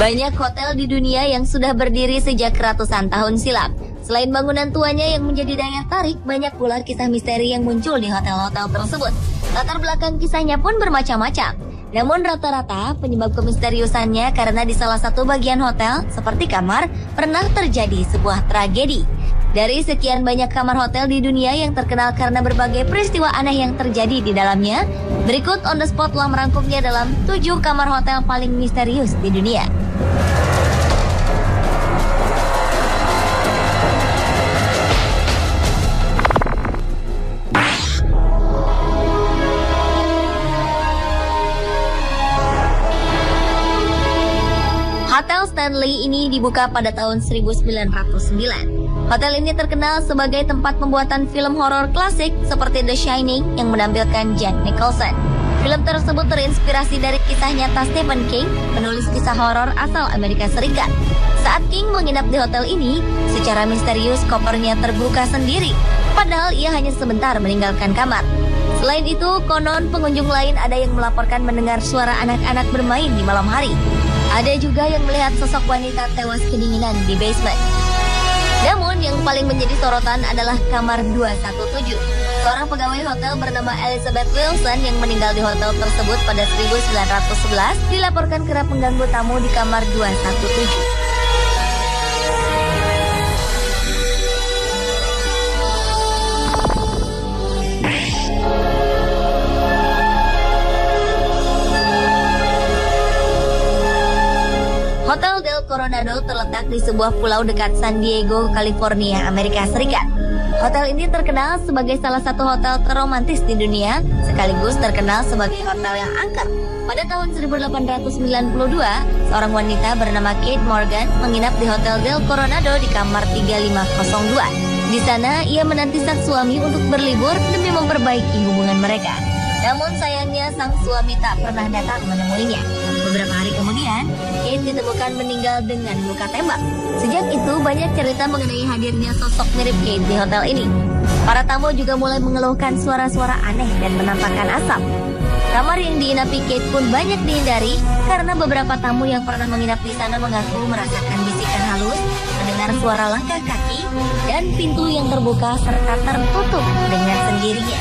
Banyak hotel di dunia yang sudah berdiri sejak ratusan tahun silam. Selain bangunan tuanya yang menjadi daya tarik, banyak pula kisah misteri yang muncul di hotel-hotel tersebut. Latar belakang kisahnya pun bermacam-macam. Namun rata-rata penyebab kemisteriusannya karena di salah satu bagian hotel, seperti kamar, pernah terjadi sebuah tragedi. Dari sekian banyak kamar hotel di dunia yang terkenal karena berbagai peristiwa aneh yang terjadi di dalamnya, berikut On The Spot telah merangkumnya dalam 7 kamar hotel paling misterius di dunia. Hotel Stanley ini dibuka pada tahun 1909. Hotel ini terkenal sebagai tempat pembuatan film horor klasik seperti The Shining yang menampilkan Jack Nicholson. Film tersebut terinspirasi dari kisah nyata Stephen King, penulis kisah horor asal Amerika Serikat. Saat King menginap di hotel ini, secara misterius kopernya terbuka sendiri, padahal ia hanya sebentar meninggalkan kamar. Selain itu, konon pengunjung lain ada yang melaporkan mendengar suara anak-anak bermain di malam hari. Ada juga yang melihat sosok wanita tewas kedinginan di basement. Namun yang paling menjadi sorotan adalah kamar 217. Seorang pegawai hotel bernama Elizabeth Wilson yang meninggal di hotel tersebut pada 1911 dilaporkan kerap mengganggu tamu di kamar 217. Hotel Del Coronado terletak di sebuah pulau dekat San Diego, California, Amerika Serikat. Hotel ini terkenal sebagai salah satu hotel terromantis di dunia, sekaligus terkenal sebagai hotel yang angker. Pada tahun 1892, seorang wanita bernama Kate Morgan menginap di Hotel Del Coronado di kamar 3502. Di sana, ia menanti sang suami untuk berlibur demi memperbaiki hubungan mereka. Namun sayangnya sang suami tak pernah datang menemuinya. Beberapa hari kemudian, Kate ditemukan meninggal dengan luka tembak. Sejak itu banyak cerita mengenai hadirnya sosok mirip Kate di hotel ini. Para tamu juga mulai mengeluhkan suara-suara aneh dan menampakkan asap. Kamar yang diinapi Kate pun banyak dihindari karena beberapa tamu yang pernah menginap di sana mengaku merasakan bisikan halus, mendengar suara langkah kaki, dan pintu yang terbuka serta tertutup dengan sendirinya.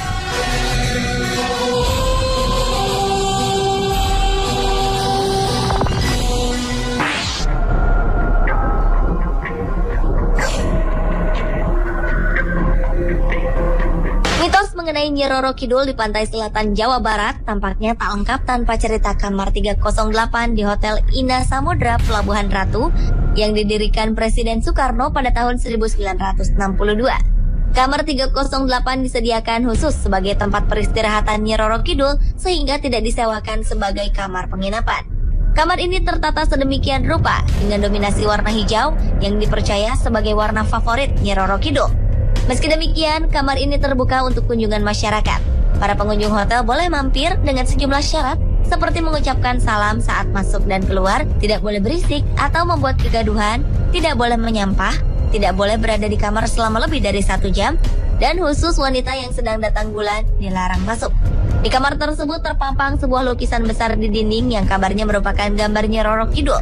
Mitos mengenai Nyi Roro Kidul di pantai selatan Jawa Barat tampaknya tak lengkap tanpa cerita kamar 308 di Hotel Ina Samudra Pelabuhan Ratu yang didirikan Presiden Soekarno pada tahun 1962. Kamar 308 disediakan khusus sebagai tempat peristirahatan Nyi Roro Kidul sehingga tidak disewakan sebagai kamar penginapan. Kamar ini tertata sedemikian rupa dengan dominasi warna hijau yang dipercaya sebagai warna favorit Nyi Roro Kidul. Meski demikian, kamar ini terbuka untuk kunjungan masyarakat. Para pengunjung hotel boleh mampir dengan sejumlah syarat seperti mengucapkan salam saat masuk dan keluar, tidak boleh berisik atau membuat kegaduhan, tidak boleh menyampah, tidak boleh berada di kamar selama lebih dari 1 jam, dan khusus wanita yang sedang datang bulan dilarang masuk. Di kamar tersebut terpampang sebuah lukisan besar di dinding yang kabarnya merupakan gambar Nyi Roro Kidul.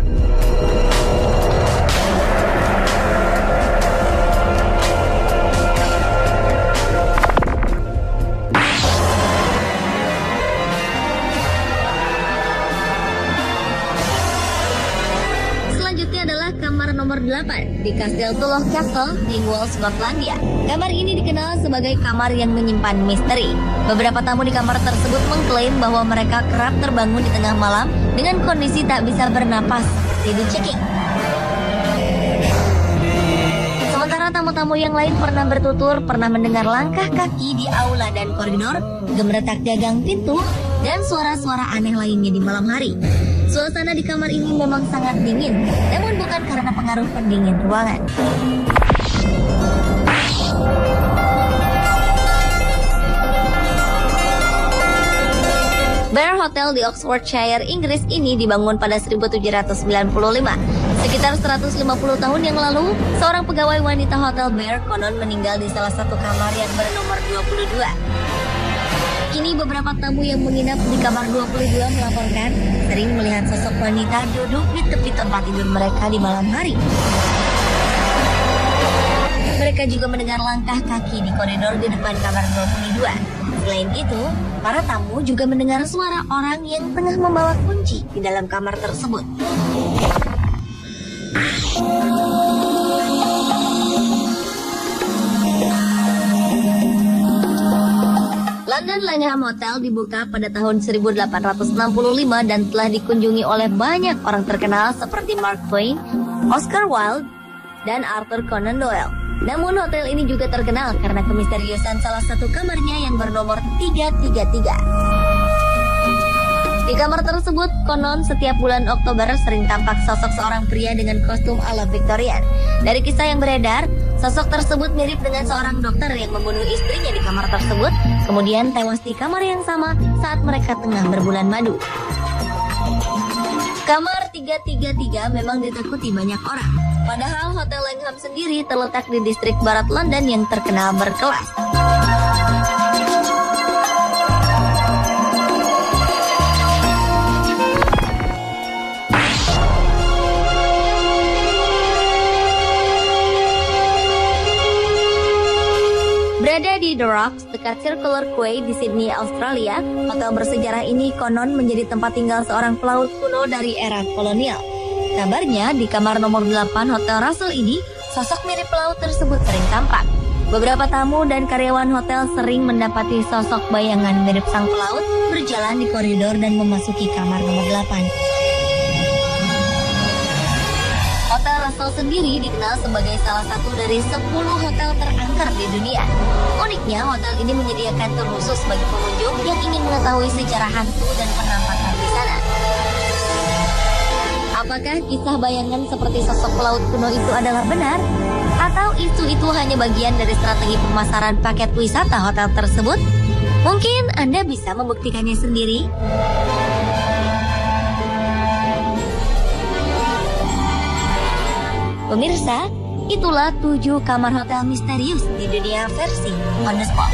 Kamar nomor 8 di Castle Tulloch Castle, Dingwall, Skotlandia. Kamar ini dikenal sebagai kamar yang menyimpan misteri. Beberapa tamu di kamar tersebut mengklaim bahwa mereka kerap terbangun di tengah malam dengan kondisi tak bisa bernapas seperti dicekik. Sementara tamu-tamu yang lain pernah bertutur pernah mendengar langkah kaki di aula dan koridor, gemeretak gagang pintu, dan suara-suara aneh lainnya di malam hari. Suasana di kamar ini memang sangat dingin, namun bukan karena pengaruh pendingin ruangan. Bear Hotel di Oxfordshire, Inggris ini dibangun pada 1795. Sekitar 150 tahun yang lalu, seorang pegawai wanita Hotel Bear konon meninggal di salah satu kamar yang bernomor 22. Kini beberapa tamu yang menginap di kamar 22 melaporkan sering melihat sosok wanita duduk di tepi tempat tidur mereka di malam hari. Mereka juga mendengar langkah kaki di koridor di depan kamar 22. Selain itu, para tamu juga mendengar suara orang yang tengah membawa kunci di dalam kamar tersebut. London Langham Hotel dibuka pada tahun 1865 dan telah dikunjungi oleh banyak orang terkenal seperti Mark Twain, Oscar Wilde, dan Arthur Conan Doyle. Namun hotel ini juga terkenal karena kemisteriusan salah satu kamarnya yang bernomor 333. Di kamar tersebut, konon setiap bulan Oktober sering tampak sosok seorang pria dengan kostum ala Victorian. Dari kisah yang beredar, sosok tersebut mirip dengan seorang dokter yang membunuh istrinya di kamar tersebut, kemudian tewas di kamar yang sama saat mereka tengah berbulan madu. Kamar 333 memang ditakuti banyak orang. Padahal Hotel Langham sendiri terletak di distrik barat London yang terkenal berkelas. Berada di The Rocks, dekat Circular Quay di Sydney, Australia, hotel bersejarah ini konon menjadi tempat tinggal seorang pelaut kuno dari era kolonial. Kabarnya, di kamar nomor 8 Hotel Russell ini, sosok mirip pelaut tersebut sering tampak. Beberapa tamu dan karyawan hotel sering mendapati sosok bayangan mirip sang pelaut berjalan di koridor dan memasuki kamar nomor 8. Hotel Russell sendiri dikenal sebagai salah satu dari 10 hotel terangker di dunia. Uniknya, hotel ini menyediakan tur khusus bagi pengunjung yang ingin mengetahui sejarah hantu dan penampakan di sana. Apakah kisah bayangan seperti sosok pelaut kuno itu adalah benar? Atau itu hanya bagian dari strategi pemasaran paket wisata hotel tersebut? Mungkin Anda bisa membuktikannya sendiri. Pemirsa, itulah 7 kamar hotel misterius di dunia versi On The Spot.